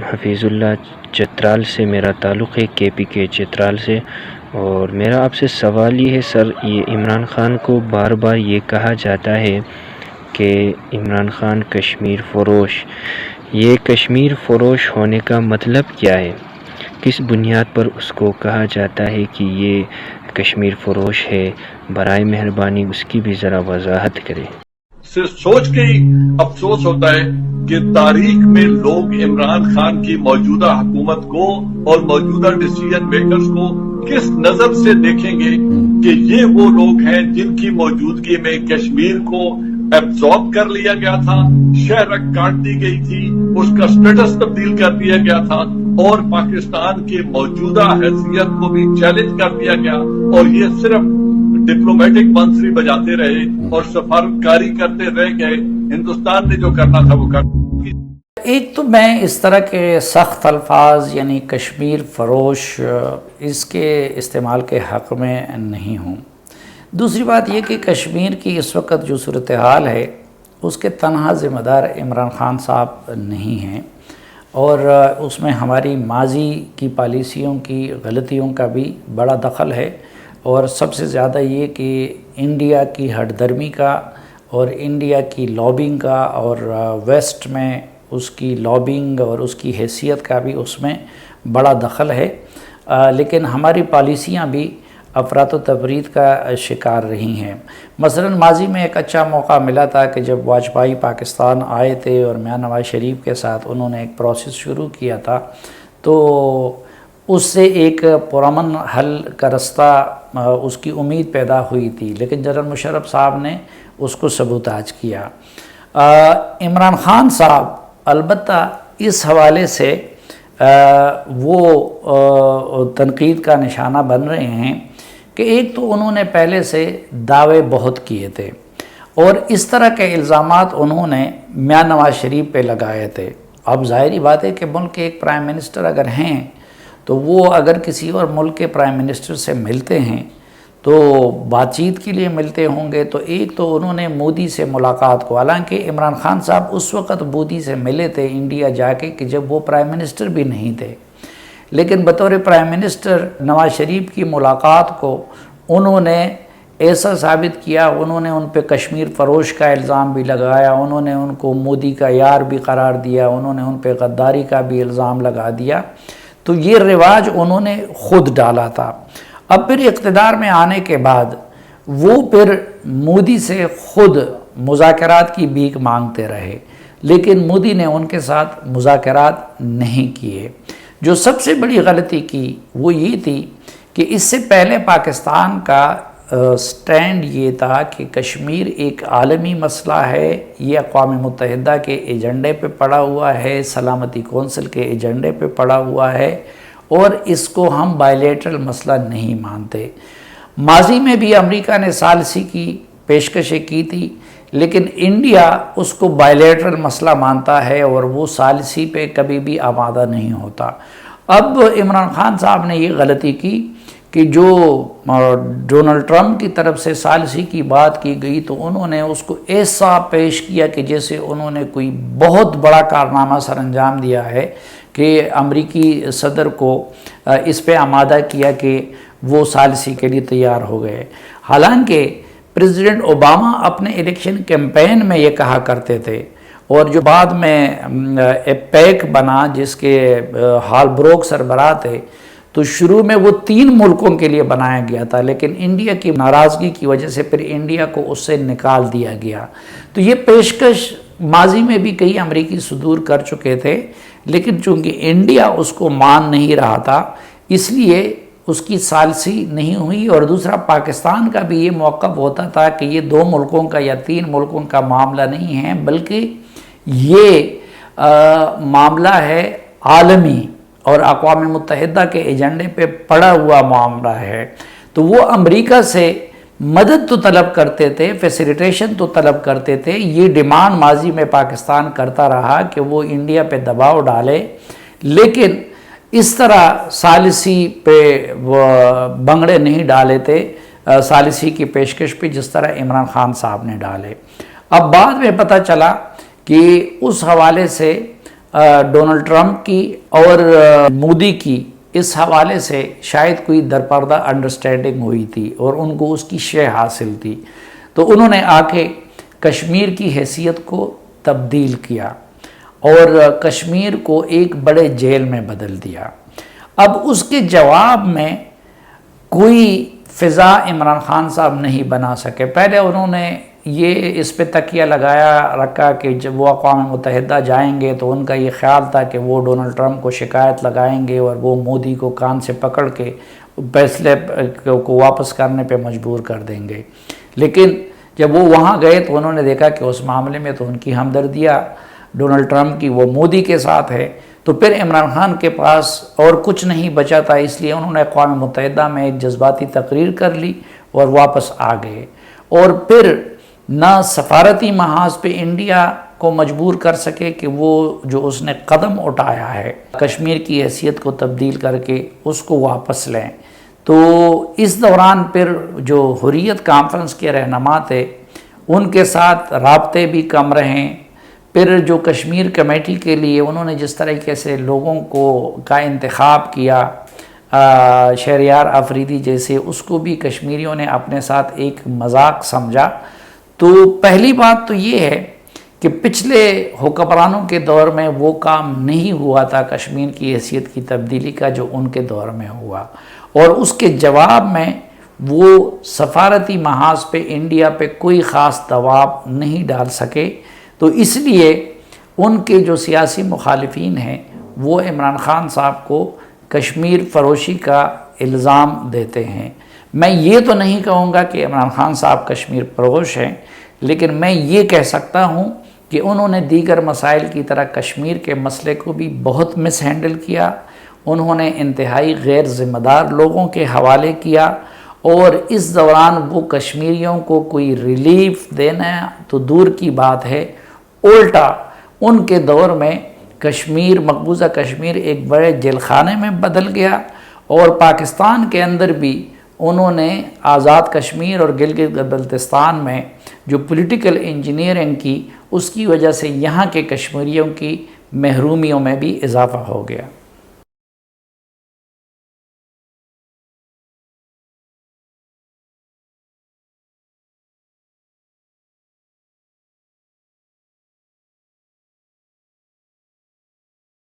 حفیظ اللہ چترال سے میرا تعلق ہے، کے پی کے چترال سے، اور میرا آپ سے سوال یہ ہے سر، یہ عمران خان کو بار بار یہ کہا جاتا ہے کہ عمران خان کشمیر فروش، یہ کشمیر فروش ہونے کا مطلب کیا ہے؟ کس بنیاد پر اس کو کہا جاتا ہے کہ یہ کشمیر فروش ہے؟ برائے مہربانی اس کی بھی ذرا وضاحت کرے۔ صرف سوچ کے ہی افسوس ہوتا ہے کہ تاریخ میں لوگ عمران خان کی موجودہ حکومت کو اور موجودہ ڈیسیژن میکرز کو کس نظر سے دیکھیں گے کہ یہ وہ لوگ ہیں جن کی موجودگی میں کشمیر کو ایبزارب کر لیا گیا تھا، شہرک کاٹ دی گئی تھی، اس کا سٹیٹس تبدیل کر دیا گیا تھا اور پاکستان کی موجودہ حیثیت کو بھی چیلنج کر دیا گیا، اور یہ صرف ڈپلومیٹک بانسری بجاتے رہے اور سفارتکاری کرتے رہ گئے۔ ہندوستان نے جو کرنا تھا وہ کر۔ ایک تو میں اس طرح کے سخت الفاظ یعنی کشمیر فروش اس کے استعمال کے حق میں نہیں ہوں۔ دوسری بات یہ کہ کشمیر کی اس وقت جو صورتحال ہے اس کے تنہا ذمہ دار عمران خان صاحب نہیں ہیں، اور اس میں ہماری ماضی کی پالیسیوں کی غلطیوں کا بھی بڑا دخل ہے، اور سب سے زیادہ یہ کہ انڈیا کی ہٹ درمی کا اور انڈیا کی لابنگ کا اور ویسٹ میں اس کی لابنگ اور اس کی حیثیت کا بھی اس میں بڑا دخل ہے، لیکن ہماری پالیسیاں بھی افراط و تفرید کا شکار رہی ہیں۔ مثلا ماضی میں ایک اچھا موقع ملا تھا کہ جب واجپئی پاکستان آئے تھے اور میاں نواز شریف کے ساتھ انہوں نے ایک پروسیس شروع کیا تھا، تو اس سے ایک پرامن حل کا رستہ اس کی امید پیدا ہوئی تھی، لیکن جنرل مشرف صاحب نے اس کو سبوتاج کیا۔ عمران خان صاحب البتہ اس حوالے سے وہ تنقید کا نشانہ بن رہے ہیں کہ ایک تو انہوں نے پہلے سے دعوے بہت کیے تھے، اور اس طرح کے الزامات انہوں نے میاں نواز شریف پہ لگائے تھے۔ اب ظاہری بات ہے کہ ملک کے ایک پرائم منسٹر اگر ہیں تو وہ اگر کسی اور ملک کے پرائم منسٹر سے ملتے ہیں تو بات چیت کے لیے ملتے ہوں گے، تو ایک تو انہوں نے مودی سے ملاقات کو، حالانکہ عمران خان صاحب اس وقت مودی سے ملے تھے انڈیا جا کے کہ جب وہ پرائم منسٹر بھی نہیں تھے، لیکن بطور پرائم منسٹر نواز شریف کی ملاقات کو انہوں نے ایسا ثابت کیا، انہوں نے ان پہ کشمیر فروش کا الزام بھی لگایا، انہوں نے ان کو مودی کا یار بھی قرار دیا، انہوں نے ان پہ غداری کا بھی الزام لگا دیا۔ تو یہ رواج انہوں نے خود ڈالا تھا۔ اب پھر اقتدار میں آنے کے بعد وہ پھر مودی سے خود مذاکرات کی بھیک مانگتے رہے، لیکن مودی نے ان کے ساتھ مذاکرات نہیں کیے۔ جو سب سے بڑی غلطی کی وہ یہ تھی کہ اس سے پہلے پاکستان کا سٹینڈ یہ تھا کہ کشمیر ایک عالمی مسئلہ ہے، یہ اقوام متحدہ کے ایجنڈے پہ پڑا ہوا ہے، سلامتی کونسل کے ایجنڈے پہ پڑا ہوا ہے، اور اس کو ہم بائیلیٹرل مسئلہ نہیں مانتے۔ ماضی میں بھی امریکہ نے ثالثی کی پیشکشیں کی تھی، لیکن انڈیا اس کو بائیلیٹرل مسئلہ مانتا ہے اور وہ ثالثی پہ کبھی بھی آمادہ نہیں ہوتا۔ اب عمران خان صاحب نے یہ غلطی کی کہ جو ڈونلڈ ٹرمپ کی طرف سے ثالثی کی بات کی گئی تو انہوں نے اس کو ایسا پیش کیا کہ جیسے انہوں نے کوئی بہت بڑا کارنامہ سر انجام دیا ہے، کہ امریکی صدر کو اس پہ آمادہ کیا کہ وہ ثالثی کے لیے تیار ہو گئے۔ حالانکہ پریزیڈنٹ اوباما اپنے الیکشن کیمپین میں یہ کہا کرتے تھے، اور جو بعد میں پیک بنا جس کے ہال بروک سربراہ تھے، تو شروع میں وہ 3 ملکوں کے لیے بنایا گیا تھا، لیکن انڈیا کی ناراضگی کی وجہ سے پھر انڈیا کو اس سے نکال دیا گیا۔ تو یہ پیشکش ماضی میں بھی کئی امریکی صدور کر چکے تھے، لیکن چونکہ انڈیا اس کو مان نہیں رہا تھا اس لیے اس کی ثالثی نہیں ہوئی، اور دوسرا پاکستان کا بھی یہ موقف ہوتا تھا کہ یہ 2 ملکوں کا یا 3 ملکوں کا معاملہ نہیں ہے، بلکہ یہ معاملہ ہے عالمی اور اقوام متحدہ کے ایجنڈے پہ پڑا ہوا معاملہ ہے۔ تو وہ امریکہ سے مدد تو طلب کرتے تھے، فیسیلیٹیشن تو طلب کرتے تھے، یہ ڈیمانڈ ماضی میں پاکستان کرتا رہا کہ وہ انڈیا پہ دباؤ ڈالے، لیکن اس طرح ثالثی پہ وہ بنگڑے نہیں ڈالے تھے ثالثی کی پیشکش پہ جس طرح عمران خان صاحب نے ڈالے۔ اب بعد میں پتہ چلا کہ اس حوالے سے ڈونلڈ ٹرمپ کی اور مودی کی اس حوالے سے شاید کوئی درپردہ انڈرسٹینڈنگ ہوئی تھی اور ان کو اس کی شے حاصل تھی، تو انہوں نے آ کے کشمیر کی حیثیت کو تبدیل کیا اور کشمیر کو ایک بڑے جیل میں بدل دیا۔ اب اس کے جواب میں کوئی فضا عمران خان صاحب نہیں بنا سکے۔ پہلے انہوں نے یہ اس پہ تکیہ رکھا کہ جب وہ اقوام متحدہ جائیں گے تو ان کا یہ خیال تھا کہ وہ ڈونلڈ ٹرمپ کو شکایت لگائیں گے اور وہ مودی کو کان سے پکڑ کے فیصلے کو واپس کرنے پہ مجبور کر دیں گے، لیکن جب وہ وہاں گئے تو انہوں نے دیکھا کہ اس معاملے میں تو ان کی ہمدردیاں ڈونلڈ ٹرمپ کی وہ مودی کے ساتھ ہے، تو پھر عمران خان کے پاس اور کچھ نہیں بچا تھا، اس لیے انہوں نے اقوام متحدہ میں ایک جذباتی تقریر کر لی اور واپس آ گئے، اور پھر نہ سفارتی محاذ پہ انڈیا کو مجبور کر سکے کہ وہ جو اس نے قدم اٹھایا ہے کشمیر کی حیثیت کو تبدیل کر کے اس کو واپس لیں۔ تو اس دوران پھر جو حریت کانفرنس کے رہنما تھے ان کے ساتھ رابطے بھی کم رہیں، پھر جو کشمیر کمیٹی کے لیے انہوں نے جس طریقے سے لوگوں کا انتخاب کیا، شہریار آفریدی جیسے، اس کو بھی کشمیریوں نے اپنے ساتھ ایک مذاق سمجھا۔ تو پہلی بات تو یہ ہے کہ پچھلے حکمرانوں کے دور میں وہ کام نہیں ہوا تھا کشمیر کی حیثیت کی تبدیلی کا جو ان کے دور میں ہوا، اور اس کے جواب میں وہ سفارتی محاذ پہ انڈیا پہ کوئی خاص دباؤ نہیں ڈال سکے، تو اس لیے ان کے جو سیاسی مخالفین ہیں وہ عمران خان صاحب کو کشمیر فروشی کا الزام دیتے ہیں۔ میں یہ تو نہیں کہوں گا کہ عمران خان صاحب کشمیر فروش ہیں، لیکن میں یہ کہہ سکتا ہوں کہ انہوں نے دیگر مسائل کی طرح کشمیر کے مسئلے کو بھی بہت مس ہینڈل کیا، انہوں نے انتہائی غیر ذمہ دار لوگوں کے حوالے کیا، اور اس دوران وہ کشمیریوں کو کوئی ریلیف دینا تو دور کی بات ہے، الٹا ان کے دور میں کشمیر، مقبوضہ کشمیر ایک بڑے جیل خانے میں بدل گیا، اور پاکستان کے اندر بھی انہوں نے آزاد کشمیر اور گلگت بلتستان میں جو پولیٹیکل انجینئرنگ کی، اس کی وجہ سے یہاں کے کشمیریوں کی محرومیوں میں بھی اضافہ ہو گیا۔